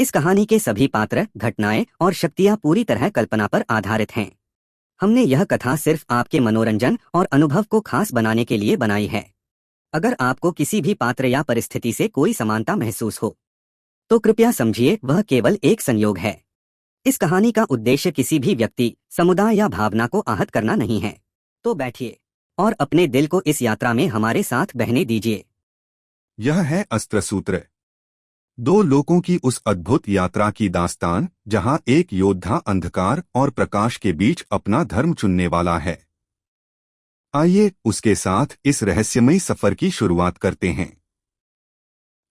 इस कहानी के सभी पात्र, घटनाएं और शक्तियां पूरी तरह कल्पना पर आधारित हैं। हमने यह कथा सिर्फ आपके मनोरंजन और अनुभव को खास बनाने के लिए बनाई है। अगर आपको किसी भी पात्र या परिस्थिति से कोई समानता महसूस हो, तो कृपया समझिए वह केवल एक संयोग है। इस कहानी का उद्देश्य किसी भी व्यक्ति, समुदाय या भावना को आहत करना नहीं है। तो बैठिए और अपने दिल को इस यात्रा में हमारे साथ बहने दीजिए। यह है अस्त्र सूत्र, दो लोगों की उस अद्भुत यात्रा की दास्तान जहां एक योद्धा अंधकार और प्रकाश के बीच अपना धर्म चुनने वाला है। आइए उसके साथ इस रहस्यमयी सफर की शुरुआत करते हैं।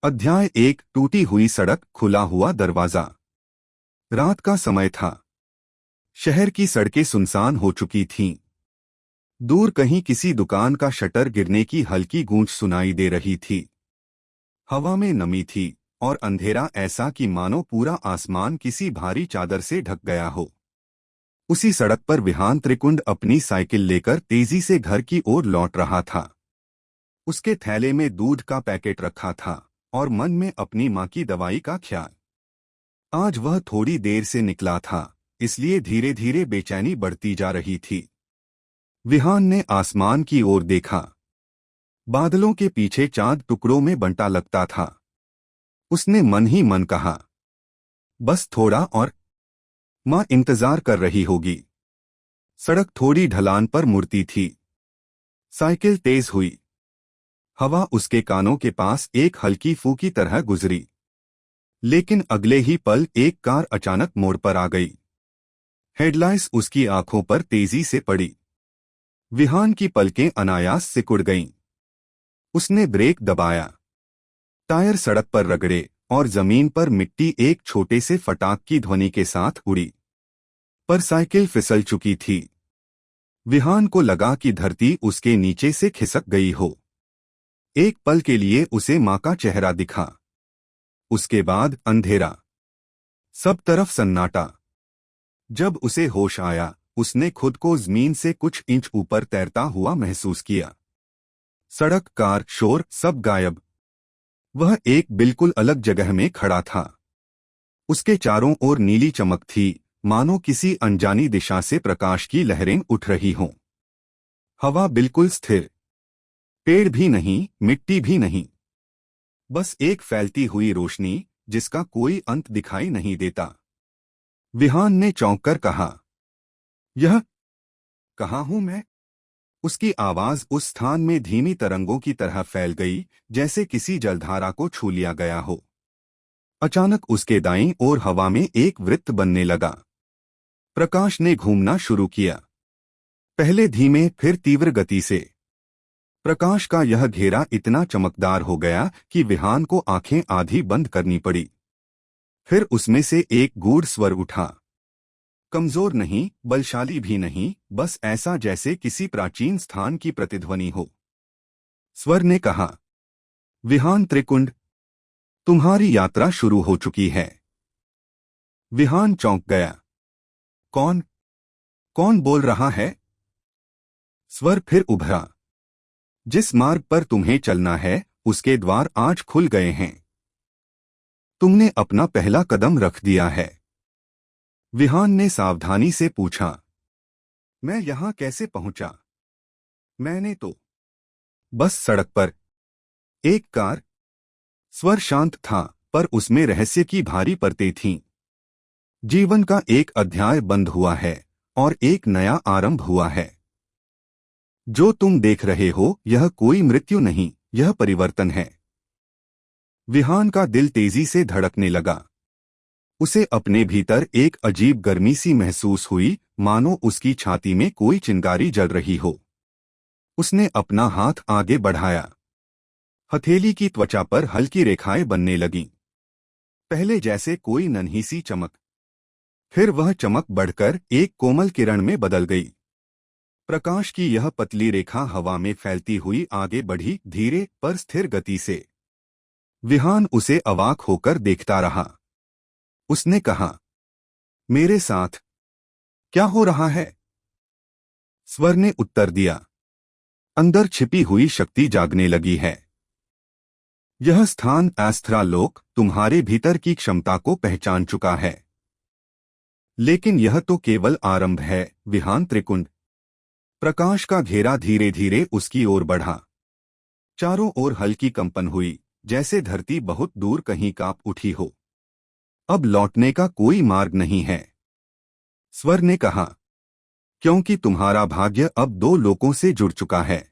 अध्याय 1, टूटी हुई सड़क, खुला हुआ दरवाजा। रात का समय था। शहर की सड़कें सुनसान हो चुकी थीं। दूर कहीं किसी दुकान का शटर गिरने की हल्की गूंज सुनाई दे रही थी। हवा में नमी थी और अंधेरा ऐसा कि मानो पूरा आसमान किसी भारी चादर से ढक गया हो। उसी सड़क पर विहान त्रिकुंड अपनी साइकिल लेकर तेजी से घर की ओर लौट रहा था। उसके थैले में दूध का पैकेट रखा था और मन में अपनी मां की दवाई का ख्याल। आज वह थोड़ी देर से निकला था, इसलिए धीरे धीरे बेचैनी बढ़ती जा रही थी। विहान ने आसमान की ओर देखा। बादलों के पीछे चांद टुकड़ों में बंटा लगता था। उसने मन ही मन कहा, बस थोड़ा और, मां इंतजार कर रही होगी। सड़क थोड़ी ढलान पर मुड़ती थी। साइकिल तेज हुई। हवा उसके कानों के पास एक हल्की फू की तरह गुजरी। लेकिन अगले ही पल एक कार अचानक मोड़ पर आ गई। हेडलाइट्स उसकी आंखों पर तेजी से पड़ी। विहान की पलकें अनायास सिकुड़ गईं। उसने ब्रेक दबाया। टायर सड़क पर रगड़े और जमीन पर मिट्टी एक छोटे से फटाक की ध्वनि के साथ उड़ी। पर साइकिल फिसल चुकी थी। विहान को लगा कि धरती उसके नीचे से खिसक गई हो। एक पल के लिए उसे मां का चेहरा दिखा। उसके बाद अंधेरा। सब तरफ सन्नाटा। जब उसे होश आया, उसने खुद को जमीन से कुछ इंच ऊपर तैरता हुआ महसूस किया। सड़क, कार, शोर सब गायब। वह एक बिल्कुल अलग जगह में खड़ा था। उसके चारों ओर नीली चमक थी, मानो किसी अनजानी दिशा से प्रकाश की लहरें उठ रही हों। हवा बिल्कुल स्थिर। पेड़ भी नहीं, मिट्टी भी नहीं। बस एक फैलती हुई रोशनी जिसका कोई अंत दिखाई नहीं देता। विहान ने चौंककर कहा, यह कहाँ हूं मैं? उसकी आवाज उस स्थान में धीमी तरंगों की तरह फैल गई, जैसे किसी जलधारा को छू लिया गया हो। अचानक उसके दाईं ओर हवा में एक वृत्त बनने लगा। प्रकाश ने घूमना शुरू किया। पहले धीमे, फिर तीव्र गति से। प्रकाश का यह घेरा इतना चमकदार हो गया कि विहान को आंखें आधी बंद करनी पड़ी। फिर उसमें से एक गूढ़ स्वर उठा। कमजोर नहीं, बलशाली भी नहीं, बस ऐसा जैसे किसी प्राचीन स्थान की प्रतिध्वनि हो। स्वर ने कहा, विहान त्रिकुंड, तुम्हारी यात्रा शुरू हो चुकी है। विहान चौंक गया। कौन कौन बोल रहा है? स्वर फिर उभरा। जिस मार्ग पर तुम्हें चलना है, उसके द्वार आज खुल गए हैं। तुमने अपना पहला कदम रख दिया है। विहान ने सावधानी से पूछा, मैं यहां कैसे पहुंचा? मैंने तो बस सड़क पर। एक कार। स्वर शांत था, पर उसमें रहस्य की भारी परतें थीं। जीवन का एक अध्याय बंद हुआ है और एक नया आरंभ हुआ है। जो तुम देख रहे हो, यह कोई मृत्यु नहीं, यह परिवर्तन है। विहान का दिल तेजी से धड़कने लगा। उसे अपने भीतर एक अजीब गर्मी सी महसूस हुई, मानो उसकी छाती में कोई चिंगारी जल रही हो। उसने अपना हाथ आगे बढ़ाया। हथेली की त्वचा पर हल्की रेखाएं बनने लगीं। पहले जैसे कोई नन्ही सी चमक। फिर वह चमक बढ़कर एक कोमल किरण में बदल गई। प्रकाश की यह पतली रेखा हवा में फैलती हुई आगे बढ़ी, धीरे पर स्थिर गति से। विहान उसे अवाक होकर देखता रहा। उसने कहा, मेरे साथ क्या हो रहा है? स्वर ने उत्तर दिया, अंदर छिपी हुई शक्ति जागने लगी है। यह स्थान एस्ट्रालोक तुम्हारे भीतर की क्षमता को पहचान चुका है। लेकिन यह तो केवल आरंभ है, विहान त्रिकुंड। प्रकाश का घेरा धीरे धीरे उसकी ओर बढ़ा। चारों ओर हल्की कंपन हुई, जैसे धरती बहुत दूर कहीं कांप उठी हो। अब लौटने का कोई मार्ग नहीं है, स्वर ने कहा, क्योंकि तुम्हारा भाग्य अब 2 लोकों से जुड़ चुका है।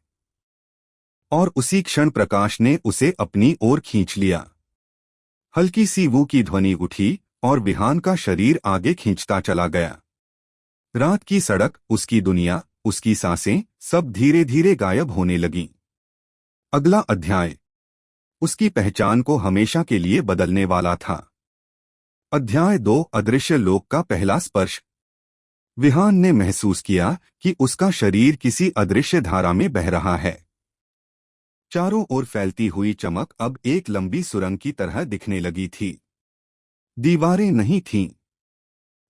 और उसी क्षण प्रकाश ने उसे अपनी ओर खींच लिया। हल्की सी वू की ध्वनि उठी और विहान का शरीर आगे खींचता चला गया। रात की सड़क, उसकी दुनिया, उसकी सांसें सब धीरे धीरे गायब होने लगीं। अगला अध्याय उसकी पहचान को हमेशा के लिए बदलने वाला था। अध्याय 2 अदृश्य लोक का पहला स्पर्श। विहान ने महसूस किया कि उसका शरीर किसी अदृश्य धारा में बह रहा है। चारों ओर फैलती हुई चमक अब एक लंबी सुरंग की तरह दिखने लगी थी। दीवारें नहीं थीं,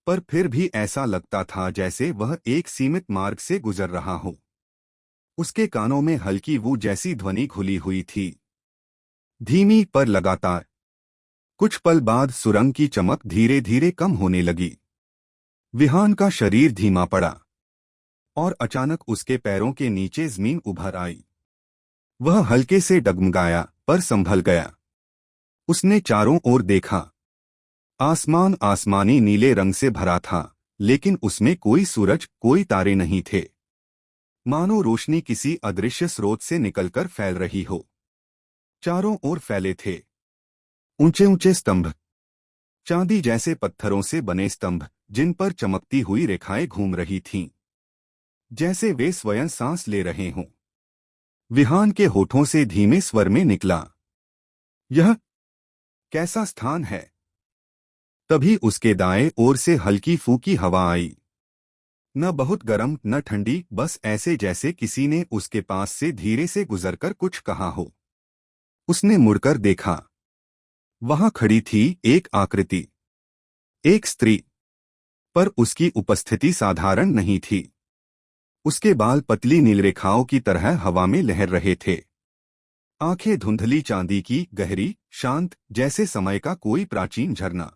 पर फिर भी ऐसा लगता था जैसे वह एक सीमित मार्ग से गुजर रहा हो। उसके कानों में हल्की वू जैसी ध्वनि घुली हुई थी, धीमी पर लगातार। कुछ पल बाद सुरंग की चमक धीरे धीरे कम होने लगी। विहान का शरीर धीमा पड़ा और अचानक उसके पैरों के नीचे जमीन उभर आई। वह हल्के से डगमगाया पर संभल गया। उसने चारों ओर देखा। आसमान आसमानी नीले रंग से भरा था, लेकिन उसमें कोई सूरज, कोई तारे नहीं थे। मानो रोशनी किसी अदृश्य स्रोत से निकलकर फैल रही हो। चारों ओर फैले थे ऊंचे ऊंचे स्तंभ, चांदी जैसे पत्थरों से बने स्तंभ जिन पर चमकती हुई रेखाएं घूम रही थीं, जैसे वे स्वयं सांस ले रहे हों। विहान के होठों से धीमे स्वर में निकला, यह कैसा स्थान है। तभी उसके दाएं ओर से हल्की फूकी हवा आई। न बहुत गर्म न ठंडी, बस ऐसे जैसे किसी ने उसके पास से धीरे से गुजरकर कुछ कहा हो। उसने मुड़कर देखा। वहां खड़ी थी एक आकृति, एक स्त्री, पर उसकी उपस्थिति साधारण नहीं थी। उसके बाल पतली नीलरेखाओं की तरह हवा में लहर रहे थे। आंखें धुंधली चांदी की, गहरी, शांत, जैसे समय का कोई प्राचीन झरना।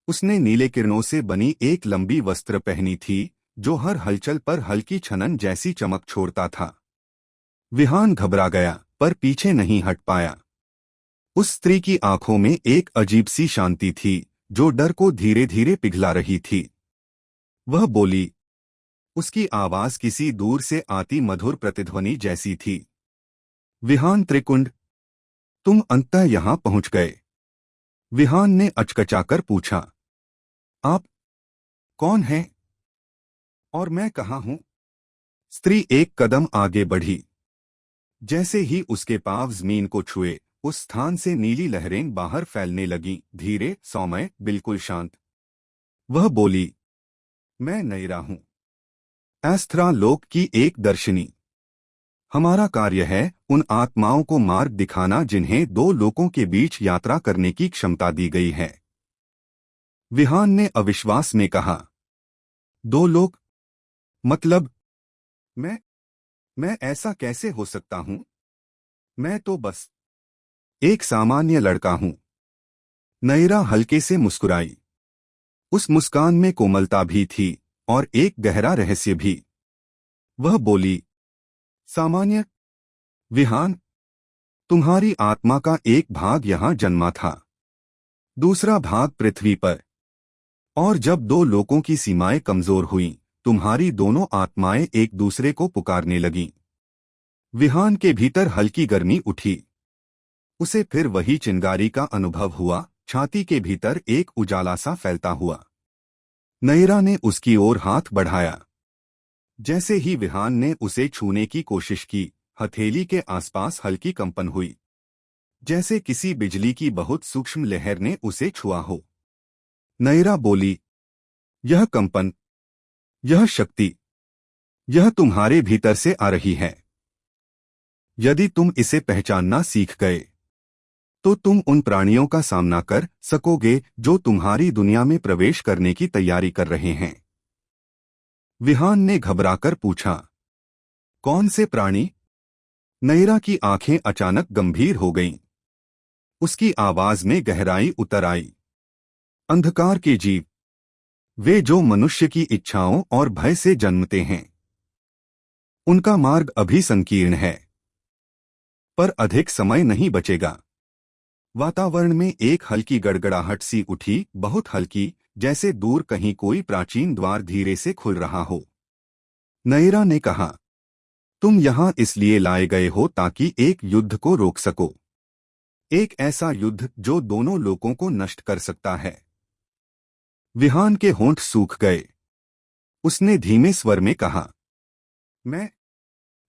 उसने नीले किरणों से बनी एक लंबी वस्त्र पहनी थी जो हर हलचल पर हल्की छनन जैसी चमक छोड़ता था। विहान घबरा गया पर पीछे नहीं हट पाया। उस स्त्री की आंखों में एक अजीब सी शांति थी जो डर को धीरे धीरे पिघला रही थी। वह बोली, उसकी आवाज किसी दूर से आती मधुर प्रतिध्वनि जैसी थी, विहान त्रिकुंड, तुम अंततः यहां पहुंच गए। विहान ने अचकचाकर पूछा, आप कौन हैं और मैं कहाँ हूं? स्त्री एक कदम आगे बढ़ी। जैसे ही उसके पांव जमीन को छुए, उस स्थान से नीली लहरें बाहर फैलने लगीं, धीरे, सौम्य, बिल्कुल शांत। वह बोली, मैं नयरा हूं, एस्ट्रा लोक की एक दर्शनी। हमारा कार्य है उन आत्माओं को मार्ग दिखाना जिन्हें 2 लोकों के बीच यात्रा करने की क्षमता दी गई है। विहान ने अविश्वास में कहा, 2 लोक? मतलब मैं ऐसा कैसे हो सकता हूं? मैं तो बस एक सामान्य लड़का हूं। नयरा हल्के से मुस्कुराई। उस मुस्कान में कोमलता भी थी और एक गहरा रहस्य भी। वह बोली, सामान्य? विहान, तुम्हारी आत्मा का एक भाग यहां जन्मा था, दूसरा भाग पृथ्वी पर। और जब 2 लोकों की सीमाएं कमजोर हुईं, तुम्हारी दोनों आत्माएं एक दूसरे को पुकारने लगीं। विहान के भीतर हल्की गर्मी उठी। उसे फिर वही चिंगारी का अनुभव हुआ, छाती के भीतर एक उजाला सा फैलता हुआ। नयरा ने उसकी ओर हाथ बढ़ाया। जैसे ही विहान ने उसे छूने की कोशिश की, हथेली के आसपास हल्की कंपन हुई, जैसे किसी बिजली की बहुत सूक्ष्म लहर ने उसे छुआ हो। नयरा बोली, यह कंपन, यह शक्ति, यह तुम्हारे भीतर से आ रही है। यदि तुम इसे पहचानना सीख गए तो तुम उन प्राणियों का सामना कर सकोगे जो तुम्हारी दुनिया में प्रवेश करने की तैयारी कर रहे हैं। विहान ने घबराकर पूछा, कौन से प्राणी? नयरा की आंखें अचानक गंभीर हो गईं। उसकी आवाज में गहराई उतर आई। अंधकार के जीव, वे जो मनुष्य की इच्छाओं और भय से जन्मते हैं। उनका मार्ग अभी संकीर्ण है, पर अधिक समय नहीं बचेगा। वातावरण में एक हल्की गड़गड़ाहट सी उठी, बहुत हल्की, जैसे दूर कहीं कोई प्राचीन द्वार धीरे से खुल रहा हो। नयरा ने कहा, तुम यहां इसलिए लाए गए हो ताकि एक युद्ध को रोक सको। एक ऐसा युद्ध जो दोनों लोगों को नष्ट कर सकता है। विहान के होंठ सूख गए। उसने धीमे स्वर में कहा, मैं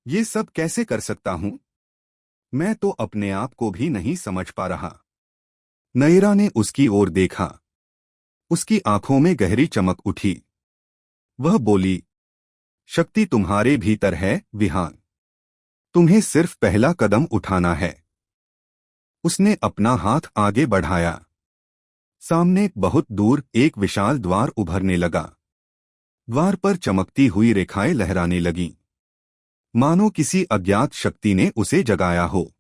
ये सब कैसे कर सकता हूं? मैं तो अपने आप को भी नहीं समझ पा रहा। नयरा ने उसकी ओर देखा। उसकी आंखों में गहरी चमक उठी। वह बोली, शक्ति तुम्हारे भीतर है विहान। तुम्हें सिर्फ पहला कदम उठाना है। उसने अपना हाथ आगे बढ़ाया। सामने बहुत दूर एक विशाल द्वार उभरने लगा। द्वार पर चमकती हुई रेखाएं लहराने लगीं, मानो किसी अज्ञात शक्ति ने उसे जगाया हो।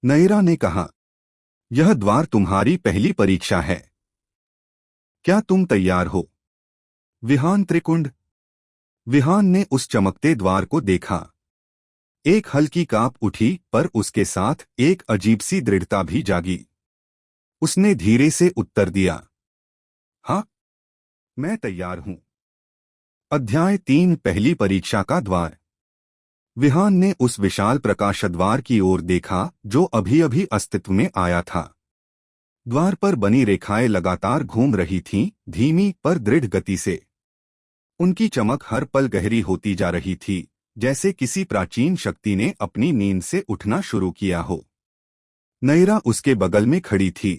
नयरा ने कहा, यह द्वार तुम्हारी पहली परीक्षा है। क्या तुम तैयार हो? विहान त्रिकुंड। विहान ने उस चमकते द्वार को देखा। एक हल्की कांप उठी, पर उसके साथ एक अजीब सी दृढ़ता भी जागी। उसने धीरे से उत्तर दिया, हाँ, मैं तैयार हूं। अध्याय 3, पहली परीक्षा का द्वार। विहान ने उस विशाल प्रकाशद्वार की ओर देखा जो अभी अभी अस्तित्व में आया था। द्वार पर बनी रेखाएं लगातार घूम रही थीं, धीमी पर दृढ़ गति से। उनकी चमक हर पल गहरी होती जा रही थी, जैसे किसी प्राचीन शक्ति ने अपनी नींद से उठना शुरू किया हो। नयरा उसके बगल में खड़ी थी।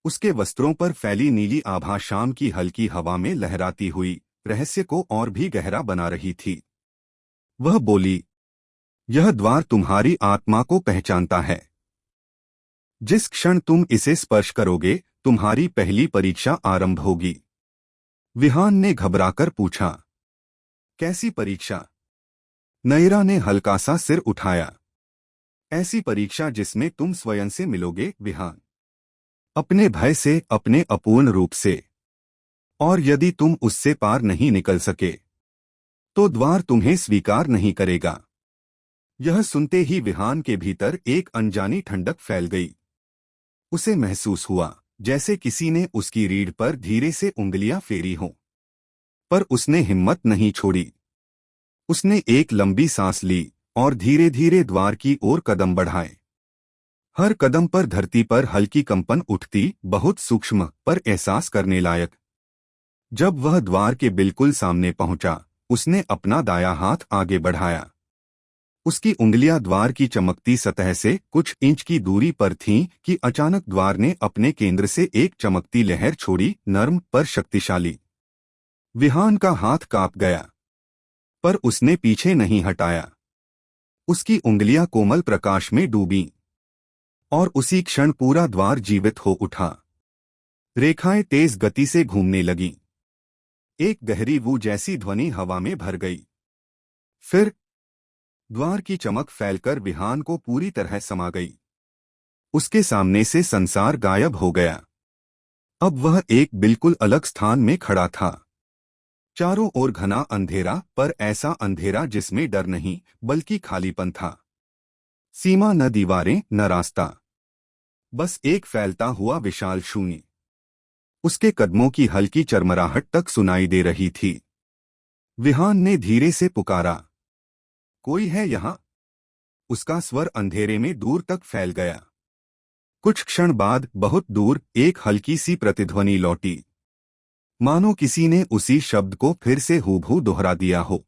उसके वस्त्रों पर फैली नीली आभा शाम की हल्की हवा में लहराती हुई रहस्य को और भी गहरा बना रही थी। वह बोली, यह द्वार तुम्हारी आत्मा को पहचानता है। जिस क्षण तुम इसे स्पर्श करोगे, तुम्हारी पहली परीक्षा आरंभ होगी। विहान ने घबराकर पूछा, कैसी परीक्षा? नयरा ने हल्का सा सिर उठाया। ऐसी परीक्षा जिसमें तुम स्वयं से मिलोगे विहान, अपने भय से, अपने अपूर्ण रूप से। और यदि तुम उससे पार नहीं निकल सके, तो द्वार तुम्हें स्वीकार नहीं करेगा। यह सुनते ही विहान के भीतर एक अनजानी ठंडक फैल गई। उसे महसूस हुआ जैसे किसी ने उसकी रीढ़ पर धीरे से उंगलियां फेरी हों। पर उसने हिम्मत नहीं छोड़ी। उसने एक लंबी सांस ली और धीरे धीरे द्वार की ओर कदम बढ़ाए। हर कदम पर धरती पर हल्की कंपन उठती, बहुत सूक्ष्म पर एहसास करने लायक। जब वह द्वार के बिल्कुल सामने पहुंचा, उसने अपना दायां हाथ आगे बढ़ाया। उसकी उंगलियां द्वार की चमकती सतह से कुछ इंच की दूरी पर थीं कि अचानक द्वार ने अपने केंद्र से एक चमकती लहर छोड़ी, नर्म पर शक्तिशाली। विहान का हाथ कांप गया, पर उसने पीछे नहीं हटाया। उसकी उंगलियां कोमल प्रकाश में डूबीं, और उसी क्षण पूरा द्वार जीवित हो उठा। रेखाएं तेज गति से घूमने लगीं। एक गहरी वू जैसी ध्वनि हवा में भर गई। फिर द्वार की चमक फैलकर विहान को पूरी तरह समा गई। उसके सामने से संसार गायब हो गया। अब वह एक बिल्कुल अलग स्थान में खड़ा था। चारों ओर घना अंधेरा, पर ऐसा अंधेरा जिसमें डर नहीं, बल्कि खालीपन था। सीमा न दीवारें, न रास्ता, बस एक फैलता हुआ विशाल शून्य। उसके कदमों की हल्की चरमराहट तक सुनाई दे रही थी। विहान ने धीरे से पुकारा, कोई है यहां? उसका स्वर अंधेरे में दूर तक फैल गया। कुछ क्षण बाद बहुत दूर एक हल्की सी प्रतिध्वनि लौटी, मानो किसी ने उसी शब्द को फिर से हूबहू दोहरा दिया हो।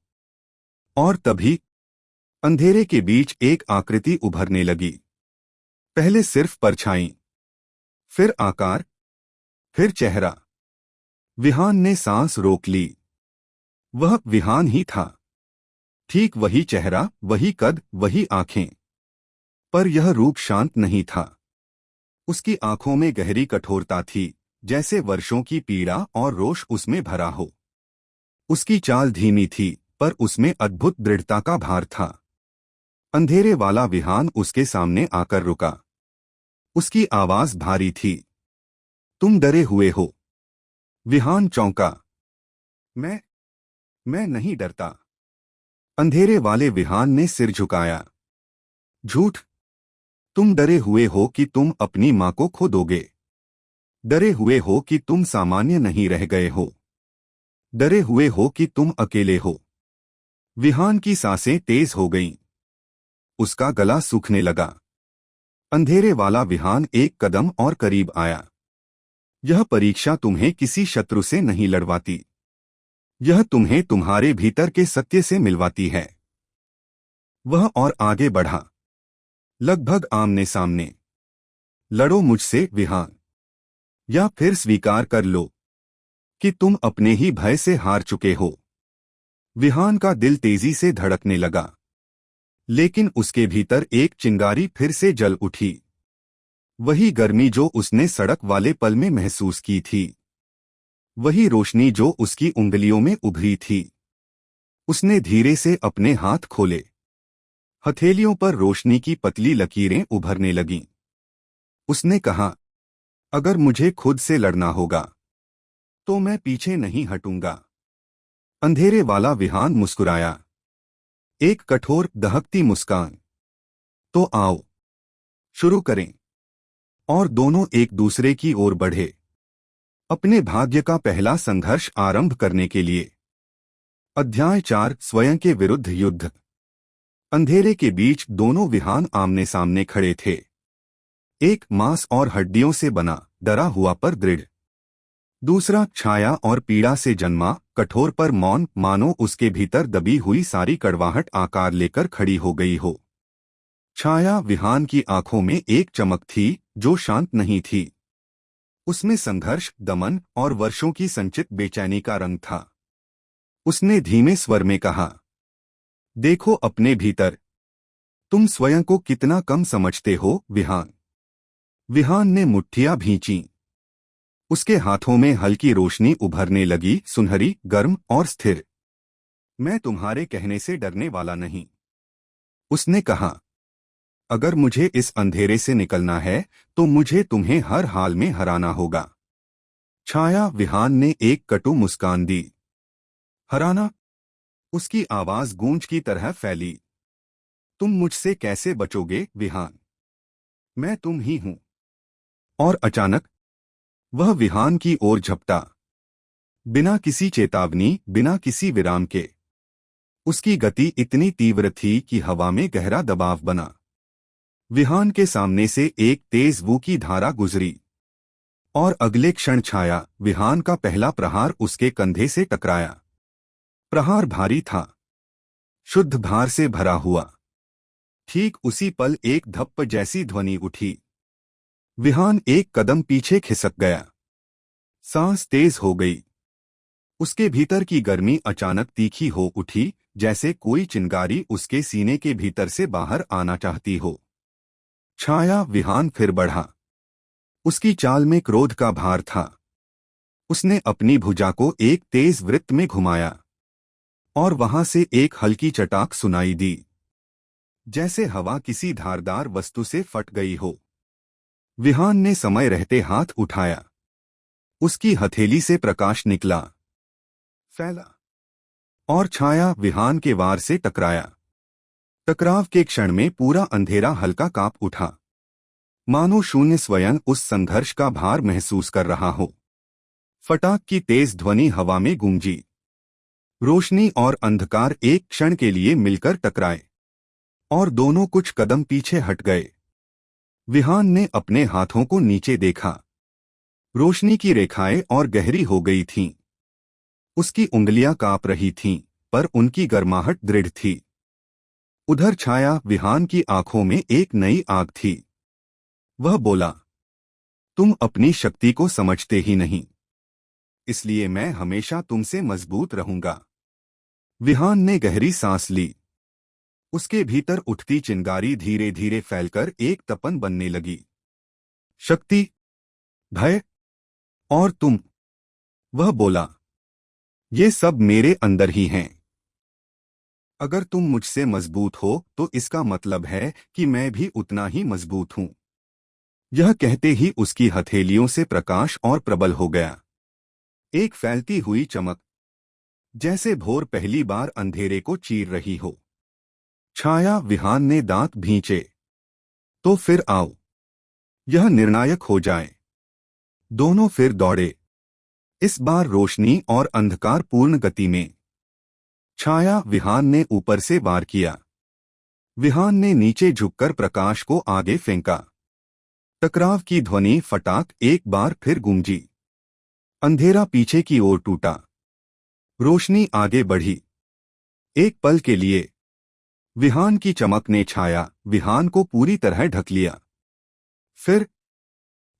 और तभी अंधेरे के बीच एक आकृति उभरने लगी। पहले सिर्फ परछाई, फिर आकार, फिर चेहरा। विहान ने सांस रोक ली। वह विहान ही था। ठीक वही चेहरा, वही कद, वही आंखें। पर यह रूप शांत नहीं था। उसकी आंखों में गहरी कठोरता थी, जैसे वर्षों की पीड़ा और रोष उसमें भरा हो। उसकी चाल धीमी थी, पर उसमें अद्भुत दृढ़ता का भार था। अंधेरे वाला विहान उसके सामने आकर रुका। उसकी आवाज भारी थी। तुम डरे हुए हो। विहान चौंका। मैं मैं नहीं डरता। अंधेरे वाले विहान ने सिर झुकाया। झूठ। तुम डरे हुए हो कि तुम अपनी मां को खो दोगे। डरे हुए हो कि तुम सामान्य नहीं रह गए हो। डरे हुए हो कि तुम अकेले हो। विहान की सांसें तेज हो गईं। उसका गला सूखने लगा। अंधेरे वाला विहान एक कदम और करीब आया। यह परीक्षा तुम्हें किसी शत्रु से नहीं लड़वाती। यह तुम्हें तुम्हारे भीतर के सत्य से मिलवाती है। वह और आगे बढ़ा, लगभग आमने सामने। लड़ो मुझसे विहान, या फिर स्वीकार कर लो कि तुम अपने ही भय से हार चुके हो। विहान का दिल तेजी से धड़कने लगा, लेकिन उसके भीतर एक चिंगारी फिर से जल उठी। वही गर्मी जो उसने सड़क वाले पल में महसूस की थी, वही रोशनी जो उसकी उंगलियों में उभरी थी। उसने धीरे से अपने हाथ खोले। हथेलियों पर रोशनी की पतली लकीरें उभरने लगीं। उसने कहा, अगर मुझे खुद से लड़ना होगा तो मैं पीछे नहीं हटूंगा। अंधेरे वाला विहान मुस्कुराया, एक कठोर दहकती मुस्कान। तो आओ, शुरू करें। और दोनों एक दूसरे की ओर बढ़े, अपने भाग्य का पहला संघर्ष आरंभ करने के लिए। अध्याय 4, स्वयं के विरुद्ध युद्ध। अंधेरे के बीच दोनों विहान आमने सामने खड़े थे। एक मांस और हड्डियों से बना, डरा हुआ पर दृढ़। दूसरा छाया और पीड़ा से जन्मा, कठोर पर मौन, मानो उसके भीतर दबी हुई सारी कड़वाहट आकार लेकर खड़ी हो गई हो। छाया विहान की आंखों में एक चमक थी जो शांत नहीं थी। उसमें संघर्ष, दमन और वर्षों की संचित बेचैनी का रंग था। उसने धीमे स्वर में कहा, देखो अपने भीतर, तुम स्वयं को कितना कम समझते हो विहान। विहान ने मुट्ठियां भींची। उसके हाथों में हल्की रोशनी उभरने लगी, सुनहरी, गर्म और स्थिर। मैं तुम्हारे कहने से डरने वाला नहीं, उसने कहा। अगर मुझे इस अंधेरे से निकलना है तो मुझे तुम्हें हर हाल में हराना होगा। छाया विहान ने एक कटु मुस्कान दी। हराना? उसकी आवाज गूंज की तरह फैली। तुम मुझसे कैसे बचोगे विहान? मैं तुम ही हूं। और अचानक वह विहान की ओर झपटा, बिना किसी चेतावनी, बिना किसी विराम के। उसकी गति इतनी तीव्र थी कि हवा में गहरा दबाव बना। विहान के सामने से एक तेज वू की धारा गुजरी और अगले क्षण छाया विहान का पहला प्रहार उसके कंधे से टकराया। प्रहार भारी था, शुद्ध भार से भरा हुआ। ठीक उसी पल एक धप्प जैसी ध्वनि उठी। विहान एक कदम पीछे खिसक गया। सांस तेज हो गई। उसके भीतर की गर्मी अचानक तीखी हो उठी, जैसे कोई चिंगारी उसके सीने के भीतर से बाहर आना चाहती हो। छाया विहान फिर बढ़ा। उसकी चाल में क्रोध का भार था। उसने अपनी भुजा को एक तेज वृत्त में घुमाया और वहां से एक हल्की चटाक सुनाई दी, जैसे हवा किसी धारदार वस्तु से फट गई हो। विहान ने समय रहते हाथ उठाया। उसकी हथेली से प्रकाश निकला, फैला और छाया विहान के वार से टकराया। टकराव के क्षण में पूरा अंधेरा हल्का कांप उठा, मानो शून्य स्वयं उस संघर्ष का भार महसूस कर रहा हो। फटाक की तेज ध्वनि हवा में गूंजी। रोशनी और अंधकार एक क्षण के लिए मिलकर टकराए और दोनों कुछ कदम पीछे हट गए। विहान ने अपने हाथों को नीचे देखा। रोशनी की रेखाएं और गहरी हो गई थीं। उसकी उंगलियां कांप रही थीं, पर उनकी गर्माहट दृढ़ थी। उधर छाया विहान की आंखों में एक नई आग थी। वह बोला, तुम अपनी शक्ति को समझते ही नहीं, इसलिए मैं हमेशा तुमसे मजबूत रहूंगा। विहान ने गहरी सांस ली। उसके भीतर उठती चिंगारी धीरे धीरे फैलकर एक तपन बनने लगी। शक्ति, भय और तुम, वह बोला, ये सब मेरे अंदर ही हैं। अगर तुम मुझसे मजबूत हो तो इसका मतलब है कि मैं भी उतना ही मजबूत हूं। यह कहते ही उसकी हथेलियों से प्रकाश और प्रबल हो गया। एक फैलती हुई चमक, जैसे भोर पहली बार अंधेरे को चीर रही हो। छाया विहान ने दांत भींचे। तो फिर आओ, यह निर्णायक हो जाए। दोनों फिर दौड़े, इस बार रोशनी और अंधकार पूर्ण गति में। छाया विहान ने ऊपर से वार किया। विहान ने नीचे झुककर प्रकाश को आगे फेंका। टकराव की ध्वनि फटाक एक बार फिर गूंजी। अंधेरा पीछे की ओर टूटा, रोशनी आगे बढ़ी। एक पल के लिए विहान की चमक ने छाया विहान को पूरी तरह ढक लिया। फिर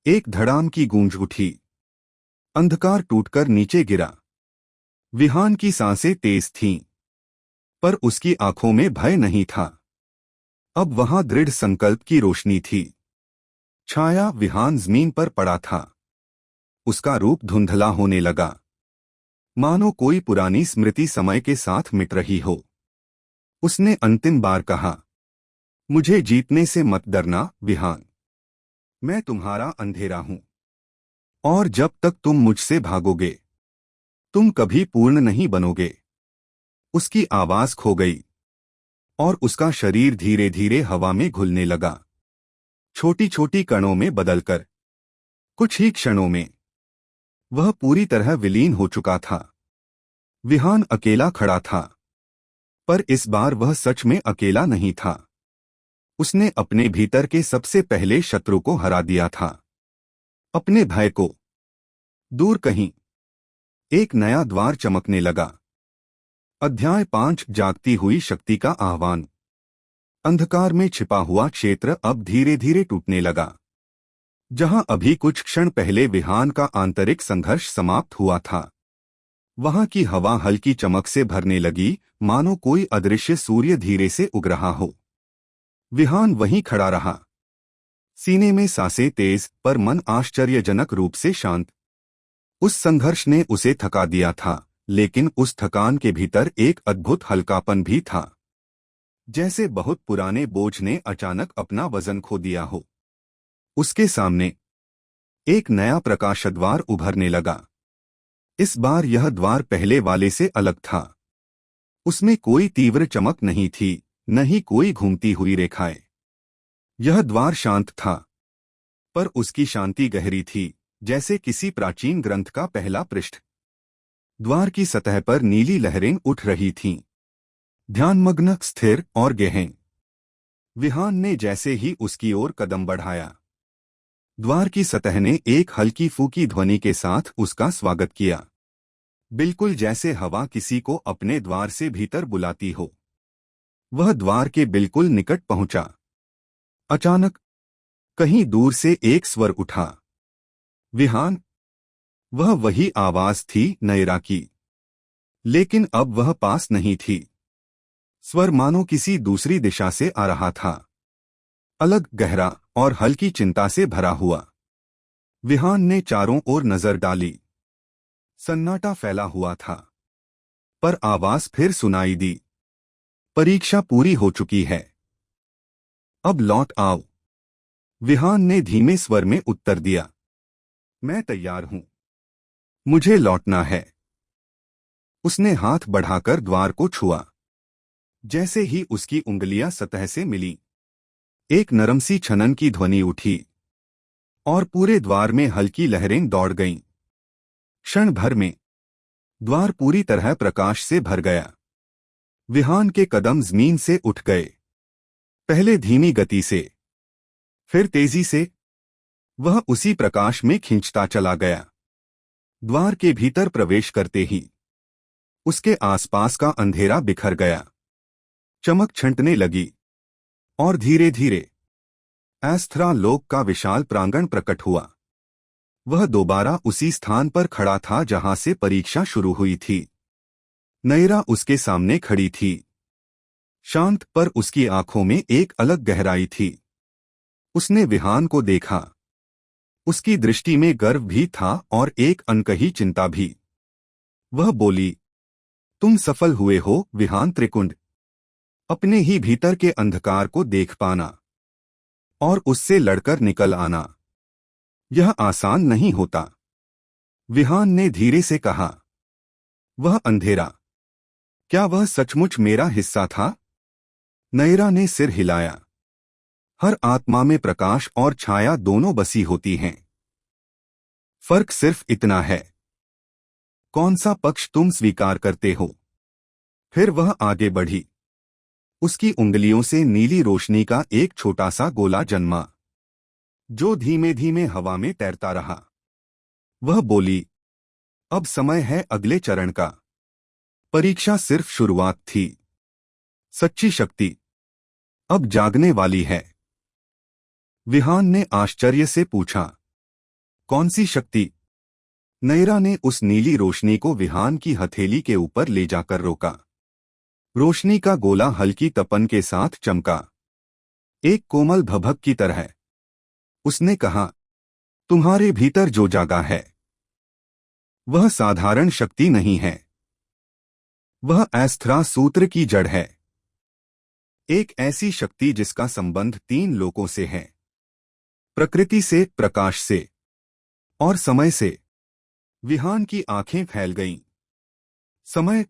एक धड़ाम की गूंज उठी। अंधकार टूटकर नीचे गिरा। विहान की सांसें तेज थीं, पर उसकी आंखों में भय नहीं था। अब वहां दृढ़ संकल्प की रोशनी थी। छाया विहान जमीन पर पड़ा था। उसका रूप धुंधला होने लगा, मानो कोई पुरानी स्मृति समय के साथ मिट रही हो। उसने अंतिम बार कहा, मुझे जीतने से मत डरना विहान, मैं तुम्हारा अंधेरा हूं, और जब तक तुम मुझसे भागोगे तुम कभी पूर्ण नहीं बनोगे। उसकी आवाज खो गई और उसका शरीर धीरे धीरे हवा में घुलने लगा, छोटी छोटी कणों में बदलकर। कुछ ही क्षणों में वह पूरी तरह विलीन हो चुका था। विहान अकेला खड़ा था, पर इस बार वह सच में अकेला नहीं था। उसने अपने भीतर के सबसे पहले शत्रु को हरा दिया था, अपने भय को। दूर कहीं एक नया द्वार चमकने लगा। अध्याय 5, जागती हुई शक्ति का आह्वान। अंधकार में छिपा हुआ क्षेत्र अब धीरे धीरे टूटने लगा। जहां अभी कुछ क्षण पहले विहान का आंतरिक संघर्ष समाप्त हुआ था, वहां की हवा हल्की चमक से भरने लगी, मानो कोई अदृश्य सूर्य धीरे से उग रहा हो। विहान वहीं खड़ा रहा, सीने में सांसें तेज पर मन आश्चर्यजनक रूप से शांत। उस संघर्ष ने उसे थका दिया था, लेकिन उस थकान के भीतर एक अद्भुत हल्कापन भी था, जैसे बहुत पुराने बोझ ने अचानक अपना वजन खो दिया हो। उसके सामने एक नया प्रकाशद्वार उभरने लगा। इस बार यह द्वार पहले वाले से अलग था। उसमें कोई तीव्र चमक नहीं थी, न ही कोई घूमती हुई रेखाएं। यह द्वार शांत था, पर उसकी शांति गहरी थी, जैसे किसी प्राचीन ग्रंथ का पहला पृष्ठ। द्वार की सतह पर नीली लहरें उठ रही थीं, ध्यानमग्न, स्थिर और गहन। विहान ने जैसे ही उसकी ओर कदम बढ़ाया, द्वार की सतह ने एक हल्की फूकी ध्वनि के साथ उसका स्वागत किया, बिल्कुल जैसे हवा किसी को अपने द्वार से भीतर बुलाती हो। वह द्वार के बिल्कुल निकट पहुंचा। अचानक कहीं दूर से एक स्वर उठा, विहान। वह वही आवाज थी नयरा की, लेकिन अब वह पास नहीं थी। स्वर मानो किसी दूसरी दिशा से आ रहा था, अलग, गहरा और हल्की चिंता से भरा हुआ। विहान ने चारों ओर नजर डाली। सन्नाटा फैला हुआ था, पर आवाज फिर सुनाई दी, परीक्षा पूरी हो चुकी है, अब लौट आओ। विहान ने धीमे स्वर में उत्तर दिया, मैं तैयार हूं, मुझे लौटना है। उसने हाथ बढ़ाकर द्वार को छुआ। जैसे ही उसकी उंगलियां सतह से मिली, एक नरम सी छनन की ध्वनि उठी और पूरे द्वार में हल्की लहरें दौड़ गईं। क्षण भर में द्वार पूरी तरह प्रकाश से भर गया। विहान के कदम जमीन से उठ गए, पहले धीमी गति से, फिर तेजी से। वह उसी प्रकाश में खींचता चला गया। द्वार के भीतर प्रवेश करते ही उसके आसपास का अंधेरा बिखर गया। चमक छंटने लगी और धीरे धीरे एस्थरा लोक का विशाल प्रांगण प्रकट हुआ। वह दोबारा उसी स्थान पर खड़ा था जहां से परीक्षा शुरू हुई थी। नयरा उसके सामने खड़ी थी, शांत, पर उसकी आंखों में एक अलग गहराई थी। उसने विहान को देखा। उसकी दृष्टि में गर्व भी था और एक अनकही चिंता भी। वह बोली, तुम सफल हुए हो विहान त्रिकुंड। अपने ही भीतर के अंधकार को देख पाना और उससे लड़कर निकल आना। यह आसान नहीं होता। विहान ने धीरे से कहा। वह अंधेरा, क्या वह सचमुच मेरा हिस्सा था? नयरा ने सिर हिलाया। हर आत्मा में प्रकाश और छाया दोनों बसी होती हैं। फर्क सिर्फ इतना है, कौन सा पक्ष तुम स्वीकार करते हो। फिर वह आगे बढ़ी। उसकी उंगलियों से नीली रोशनी का एक छोटा सा गोला जन्मा, जो धीमे धीमे हवा में तैरता रहा। वह बोली, अब समय है अगले चरण का। परीक्षा सिर्फ शुरुआत थी। सच्ची शक्ति अब जागने वाली है। विहान ने आश्चर्य से पूछा, कौन सी शक्ति? नयरा ने उस नीली रोशनी को विहान की हथेली के ऊपर ले जाकर रोका। रोशनी का गोला हल्की तपन के साथ चमका, एक कोमल भभक की तरह। उसने कहा, तुम्हारे भीतर जो जागा है वह साधारण शक्ति नहीं है, वह एस्थरा सूत्र की जड़ है। एक ऐसी शक्ति जिसका संबंध 3 लोकों से है, प्रकृति से, प्रकाश से और समय से। विहान की आंखें फैल गईं। समय?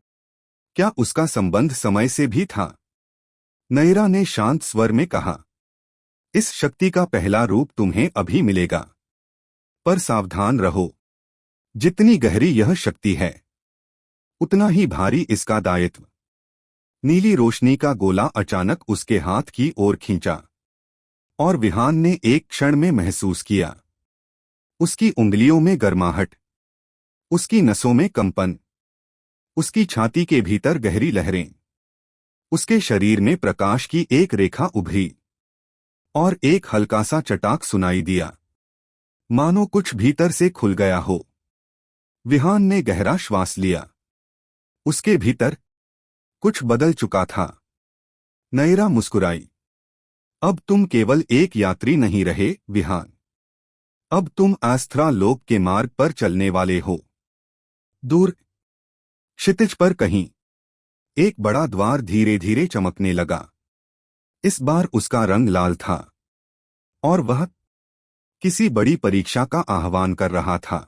क्या उसका संबंध समय से भी था? नयरा ने शांत स्वर में कहा, इस शक्ति का पहला रूप तुम्हें अभी मिलेगा, पर सावधान रहो। जितनी गहरी यह शक्ति है, उतना ही भारी इसका दायित्व। नीली रोशनी का गोला अचानक उसके हाथ की ओर खींचा, और विहान ने एक क्षण में महसूस किया, उसकी उंगलियों में गर्माहट, उसकी नसों में कंपन, उसकी छाती के भीतर गहरी लहरें। उसके शरीर में प्रकाश की एक रेखा उभरी, और एक हल्का सा चटाक सुनाई दिया, मानो कुछ भीतर से खुल गया हो। विहान ने गहरा श्वास लिया। उसके भीतर कुछ बदल चुका था। नयरा मुस्कुराई। अब तुम केवल एक यात्री नहीं रहे, विहान। अब तुम एस्थरा लोक के मार्ग पर चलने वाले हो। दूर क्षितिज पर कहीं एक बड़ा द्वार धीरे धीरे चमकने लगा। इस बार उसका रंग लाल था, और वह किसी बड़ी परीक्षा का आह्वान कर रहा था।